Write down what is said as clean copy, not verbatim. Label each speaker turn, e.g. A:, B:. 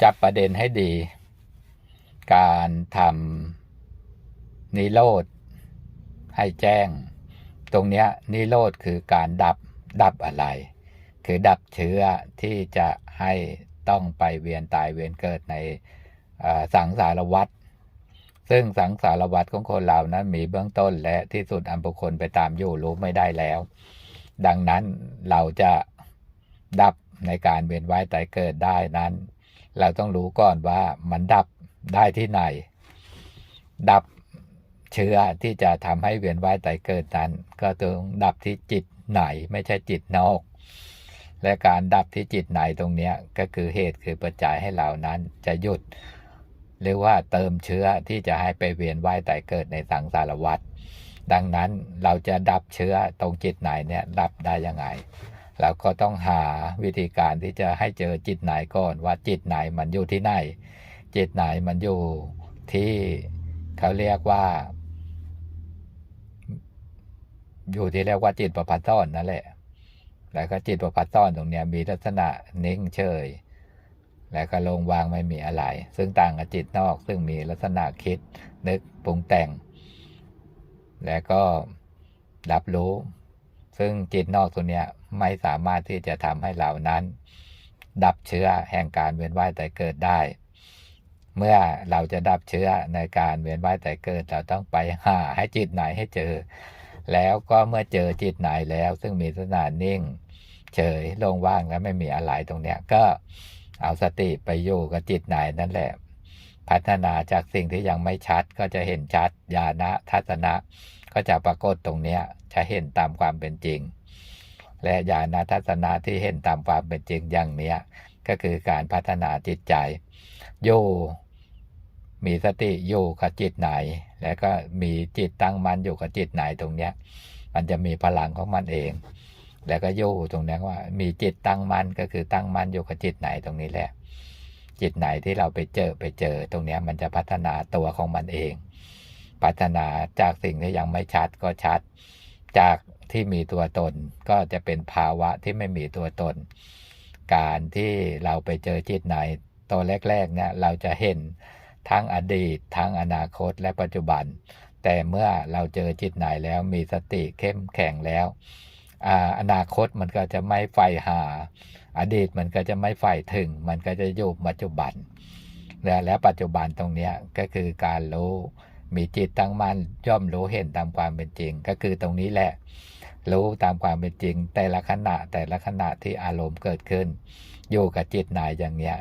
A: จับประเด็นให้ดีการทำนิโรธให้แจ้งตรงเนี้ยนิโรธคือการดับอะไรคือดับเชื้อที่จะให้ต้องไปเวียนตายเวียนเกิดในสังสารวัฏซึ่งสังสารวัฏของคนเรานั้นมีเบื้องต้นและที่สุดอันบุคคลไปตามอยู่รู้ไม่ได้แล้วดังนั้นเราจะดับในการเวียนว่ายตายเกิดได้นั้นเราต้องรู้ก่อนว่ามันดับได้ที่ไหนดับเชื้อที่จะทำให้เวียนว่ายตายเกิดนั้นก็ต้องดับที่จิตไหนไม่ใช่จิตนอกและการดับที่จิตไหนตรงนี้ก็คือเหตุคือปัจจัยให้เรานั้นจะหยุดหรือว่าเติมเชื้อที่จะให้ไปเวียนว่ายตายเกิดในสังสารวัฏดังนั้นเราจะดับเชื้อตรงจิตไหนเนี่ยดับได้ยังไงเราก็ต้องหาวิธีการที่จะให้เจอจิตไหนก่อนว่าจิตไหนมันอยู่ที่ไหนจิตไหนมันอยู่ที่เขาเรียกว่าอยู่ที่เรียกว่าจิตประภัสสรนั่นแหละแล้วก็จิตประภัสสรตรงนี้มีลักษณะนิ่งเฉยแล้วก็ลงวางไม่มีอะไรซึ่งต่างกับจิตนอกซึ่งมีลักษณะคิดนึกปรุงแต่งแล้วก็รับรู้ซึ่งจิตนอกตัวเนี้ยไม่สามารถที่จะทำให้เรานั้นดับเชื้อแห่งการเวียนว่ายตายเกิดได้เมื่อเราจะดับเชื้อในการเวียนว่ายตายเกิดเราต้องไปหาให้จิตไหนให้เจอแล้วก็เมื่อเจอจิตไหนแล้วซึ่งมีลักษณะนิ่งเฉยโล่งว่างและไม่มีอะไรตรงเนี้ยก็เอาสติไปอยู่กับจิตไหนนั่นแหละพัฒนาจากสิ่งที่ยังไม่ชัดก็จะเห็นชัดญาณทัศนะก็จะปรากฏตรงเนี้ยจะเห็นตามความเป็นจริงและญาณทัศนะที่เห็นตามความเป็นจริงอย่างเนี้ยก็คือการพัฒนาจิตใจอยู่มีสติอยู่กับจิตไหนแล้วก็มีจิตตั้งมั่นอยู่กับจิตไหนตรงเนี้ยมันจะมีพลังของมันเองแล้วก็อยู่ตรงนี้ว่ามีจิตตั้งมั่นก็คือตั้งมั่นอยู่กับจิตไหนตรงนี้แหละจิตไหนที่เราไปเจอตรงนี้มันจะพัฒนาตัวของมันเองพัฒนาจากสิ่งที่ยังไม่ชัดก็ชัดจากที่มีตัวตนก็จะเป็นภาวะที่ไม่มีตัวตนการที่เราไปเจอจิตไหนตัวแรกๆเนี่ยเราจะเห็นทั้งอดีตทั้งอนาคตและปัจจุบันแต่เมื่อเราเจอจิตไหนแล้วมีสติเข้มแข็งแล้วอนาคตมันก็จะไม่ใฝ่หาอดีตมันก็จะไม่ใฝ่ถึงมันก็จะอยู่ปัจจุบันและปัจจุบันตรงนี้ก็คือการรู้มีจิตตั้งมั่นย่อมรู้เห็นตามความเป็นจริงก็คือตรงนี้แหละรู้ตามความเป็นจริงแต่ละขณะที่อารมณ์เกิดขึ้นอยู่กับจิตไหนอย่างเนี้ย